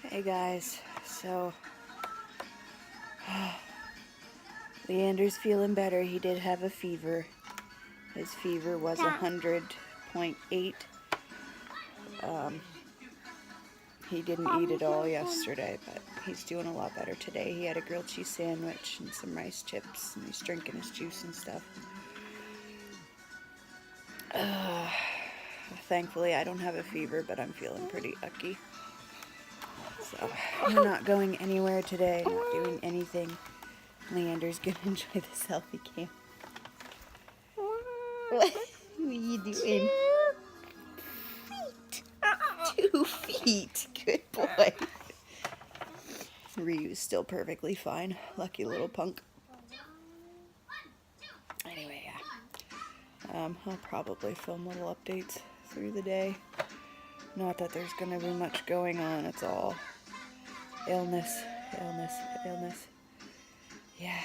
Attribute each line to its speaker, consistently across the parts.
Speaker 1: Hey guys, so Leander's feeling better. He did have a fever. His fever was 100.8. He didn't eat at all yesterday, but he's doing a lot better today. He had a grilled cheese sandwich and some rice chips, and he's drinking his juice and stuff. Thankfully, I don't have a fever, but I'm feeling pretty ucky. So, we're not going anywhere today, not doing anything. Leander's gonna enjoy the selfie cam. What are you doing? 2 feet. Good boy. Ryu's still perfectly fine. Lucky little punk. Anyway, yeah. I'll probably film little updates through the day. Not that there's gonna be much going on. It's all illness, illness, illness. Yeah.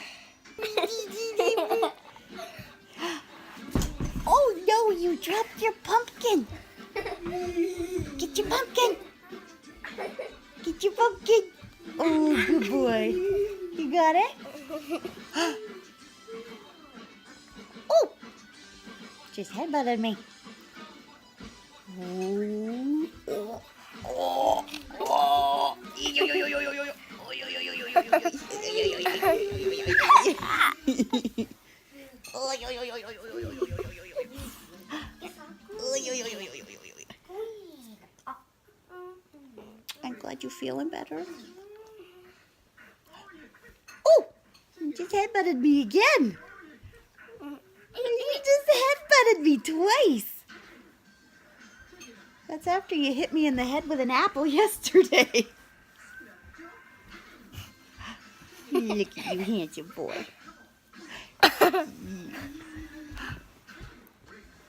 Speaker 1: Oh no, you dropped your pumpkin. Get your pumpkin. Get your pumpkin. Oh, good boy. You got it? Oh! Just headbutted me. Oh. Oh. Oh. Oh. I'm glad you're feeling better. Oh! You just headbutted me again. You just headbutted me twice. That's after you hit me in the head with an apple yesterday. Look at you, handsome boy.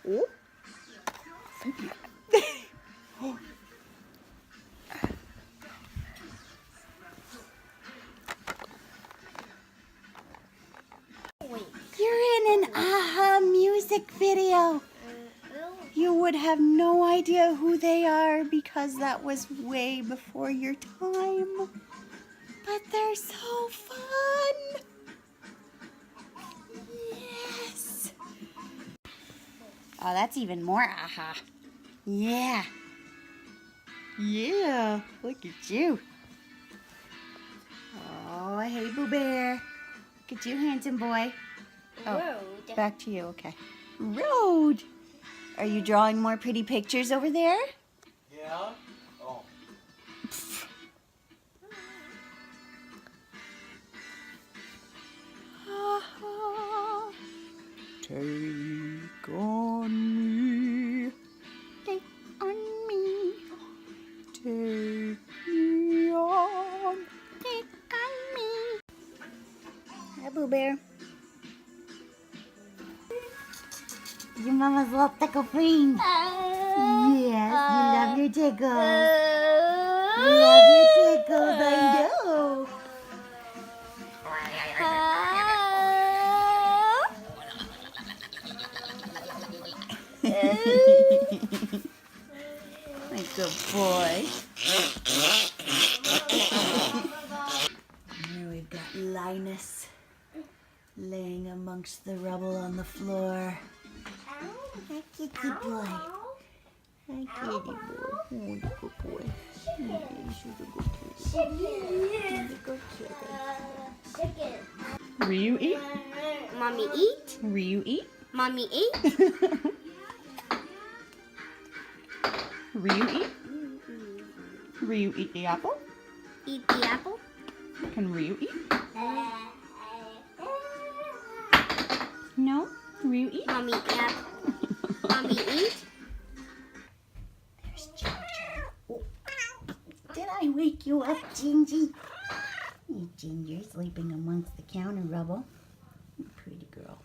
Speaker 1: Oh. You're in an AHA music video. You would have no idea who they are because that was way before your time. But they're so fun. Yes. Oh, that's even more AHA. Yeah. Yeah. Look at you. Oh, hey, Boo Bear. Look at you, handsome boy. Oh, Road. Back to you. Okay. Road. Are you drawing more pretty pictures over there?
Speaker 2: Yeah. Oh.
Speaker 1: Take on me. Take on me. Take me on. Take on me. Hi, Boo Bear. Your mama's little tickle friend. Yes, you love your tickles. You love your tickles, I know. My good boy. Here we've got Linus laying amongst the rubble on the floor. Hi, kitty boy. Hi, kitty boy. Oh, the good boy. She's a good kitty. She's a good kitty. Ryu eat?
Speaker 3: Mommy eat?
Speaker 1: Ryu eat?
Speaker 3: Mommy eat?
Speaker 1: Ryu eat? Ryu eat the apple?
Speaker 3: Eat the apple?
Speaker 1: Can Ryu eat? No? Ryu eat?
Speaker 3: Mommy eat? Mommy eat?
Speaker 1: There's Ginger. Oh. Did I wake you up, Gingy? Hey, Ginger, sleeping amongst the counter rubble. Pretty girl.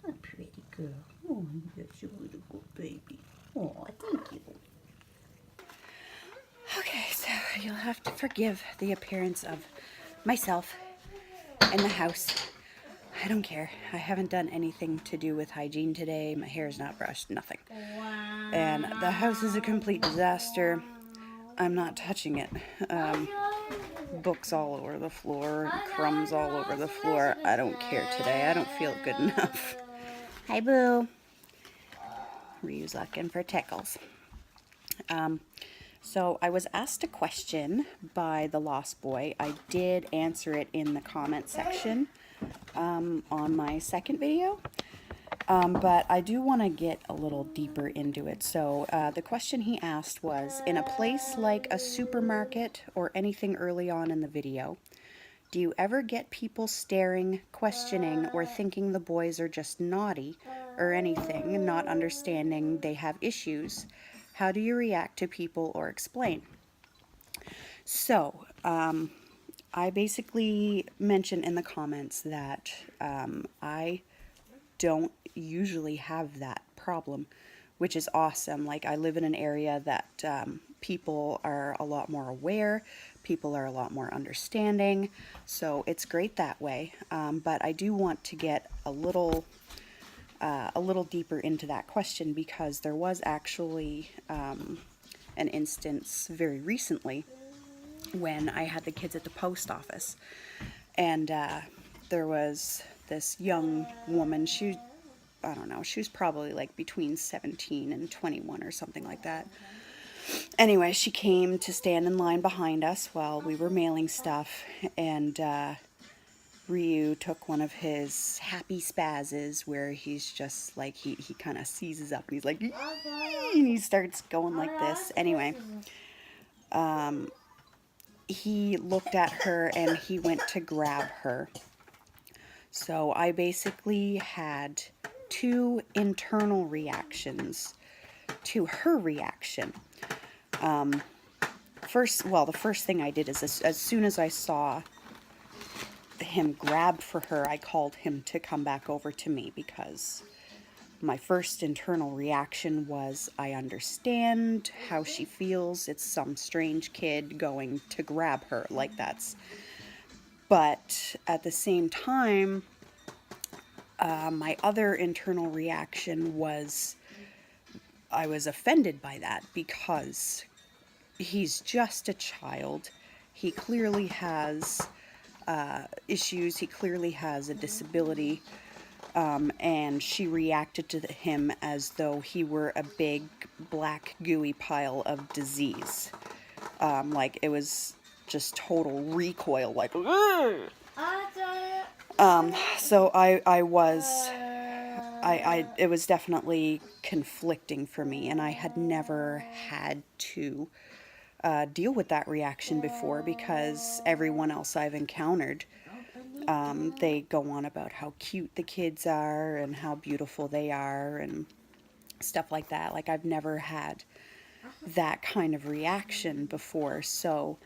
Speaker 1: A pretty girl. Oh, you're such a little good baby. Oh, thank you. Okay, so you'll have to forgive the appearance of myself in the house. I don't care. I haven't done anything to do with hygiene today. My hair is not brushed, nothing. And the house is a complete disaster.
Speaker 4: I'm not touching it. Books all over the floor, crumbs all over the floor. I don't care today. I don't feel good enough. Hi, Boo. Ryu's looking for tickles. So I was asked a question by the Lost Boy. I did answer it in the comment section on my second video. But I do want to get a little deeper into it. So the question he asked was, in a place like a supermarket or anything early on in the video, do you ever get people staring, questioning, or thinking the boys are just naughty or anything and not understanding they have issues? How do you react to people or explain? So I basically mentioned in the comments that I don't usually have that problem, which is awesome. Like, I live in an area that people are a lot more aware, people are a lot more understanding, so it's great that way. But I do want to get a little deeper into that question, because there was actually an instance very recently when I had the kids at the post office, and there was this young woman. I don't know, she was probably like between 17 and 21 or something like that. Anyway, she came to stand in line behind us while we were mailing stuff, and Ryu took one of his happy spazzes where he's just like, he kind of seizes up and he's like, "Ee!" and he starts going like this. Anyway, he looked at her and he went to grab her. So I basically had two internal reactions to her reaction. The first thing I did is, as soon as I saw him grab for her, I called him to come back over to me, because my first internal reaction was, I understand how she feels. It's some strange kid going to grab her like that's. But at the same time, my other internal reaction was, I was offended by that, because he's just a child. He clearly has issues. He clearly has a disability. And she reacted to him as though he were a big black gooey pile of disease. Like, it was just total recoil, like, so it was definitely conflicting for me, and I had never had to deal with that reaction before, because everyone else I've encountered, they go on about how cute the kids are and how beautiful they are and stuff like that. Like, I've never had that kind of reaction before, so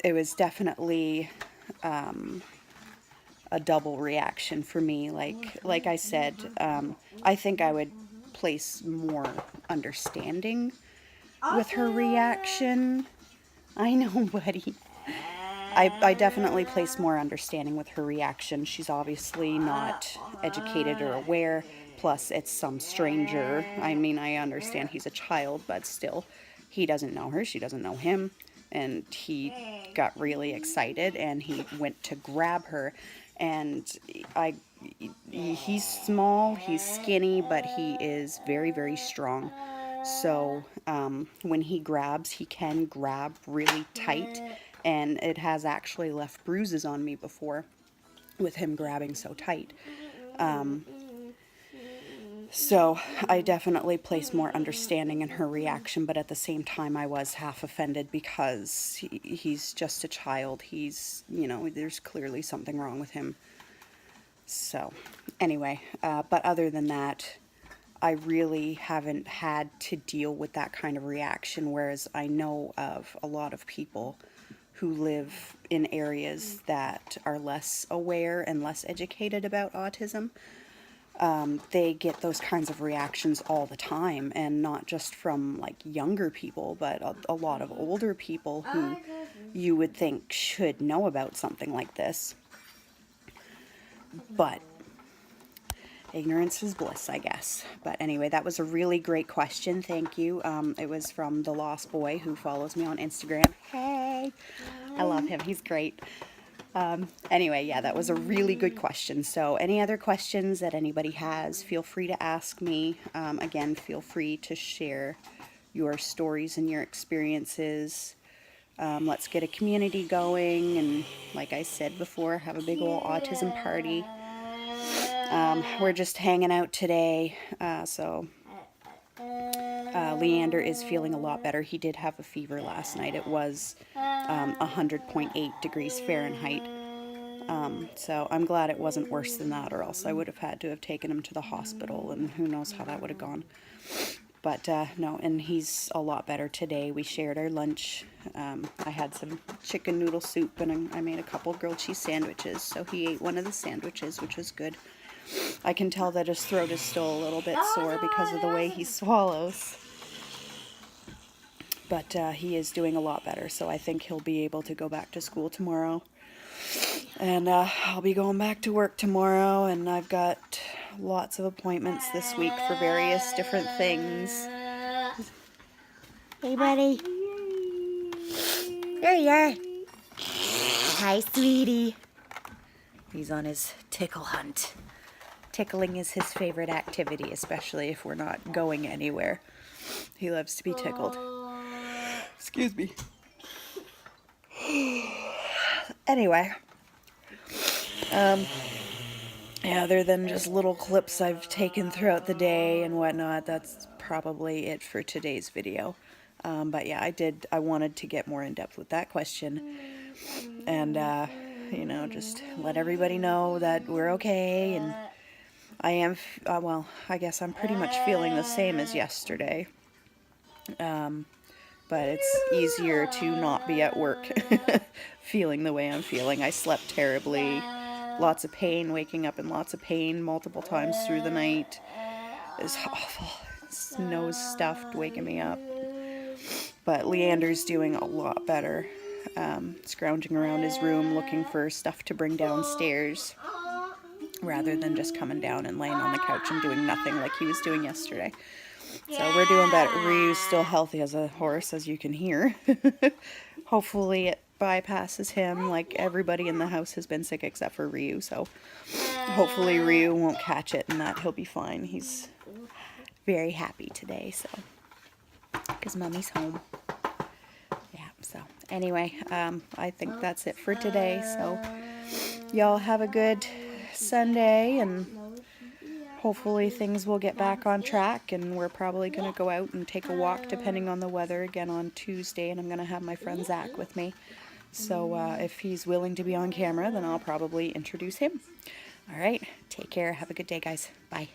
Speaker 4: it was definitely a double reaction for me. Like I said, I think I would place more understanding with her reaction. I know, buddy. I definitely place more understanding with her reaction. She's obviously not educated or aware. Plus, it's some stranger. I mean, I understand he's a child, but still, he doesn't know her. She doesn't know him. And he got really excited, and he went to grab her. And he's small, he's skinny, but he is very, very strong. So when he grabs, he can grab really tight, and it has actually left bruises on me before with him grabbing so tight. So I definitely place more understanding in her reaction, but at the same time I was half offended, because he's just a child. He's, there's clearly something wrong with him. So anyway, but other than that, I really haven't had to deal with that kind of reaction, whereas I know of a lot of people who live in areas that are less aware and less educated about autism. They get those kinds of reactions all the time, and not just from like younger people, but a lot of older people who you would think should know about something like this. But ignorance is bliss, I guess. But anyway, that was a really great question. Thank you. It was from the Lost Boy who follows me on Instagram. Hey, I love him. He's great. Anyway, yeah, that was a really good question. So any other questions that anybody has, feel free to ask me. Again, feel free to share your stories and your experiences. Let's get a community going, and like I said before, have a big old autism party. We're just hanging out today, so Leander is feeling a lot better. He did have a fever last night. It was 100.8 degrees Fahrenheit. So I'm glad it wasn't worse than that, or else I would have had to have taken him to the hospital, and who knows how that would have gone. But no, and he's a lot better today. We shared our lunch. I had some chicken noodle soup, and I made a couple grilled cheese sandwiches, so he ate one of the sandwiches, which was good. I can tell that his throat is still a little bit sore because of the way he swallows. But he is doing a lot better, so I think he'll be able to go back to school tomorrow. And I'll be going back to work tomorrow, and I've got lots of appointments this week for various different things.
Speaker 1: Hey, buddy. There you are. Hi, sweetie. He's on his tickle hunt. Tickling is his favorite activity, especially if we're not going anywhere. He loves to be tickled. Excuse me. Anyway, other than just little clips I've taken throughout the day and whatnot, that's probably it for today's video. But yeah, I wanted to get more in depth with that question, and you know, just let everybody know that we're okay. And I am, well, I guess I'm pretty much feeling the same as yesterday. But it's easier to not be at work feeling the way I'm feeling. I slept terribly, lots of pain, waking up in lots of pain multiple times through the night. It's awful. His nose stuffed, waking me up. But Leander's doing a lot better, scrounging around his room looking for stuff to bring downstairs, rather than just coming down and laying on the couch and doing nothing like he was doing yesterday. So we're doing better. Ryu's still healthy as a horse, as you can hear. Hopefully it bypasses him. Like, everybody in the house has been sick except for Ryu, so hopefully Ryu won't catch it and that he'll be fine. He's very happy today, so, because Mommy's home. Yeah, so anyway, I think that's it for today. So y'all have a good Sunday, and hopefully things will get back on track, and we're probably going to go out and take a walk depending on the weather again on Tuesday, and I'm going to have my friend Zach with me. So if he's willing to be on camera, then I'll probably introduce him. All right, take care. Have a good day, guys. Bye.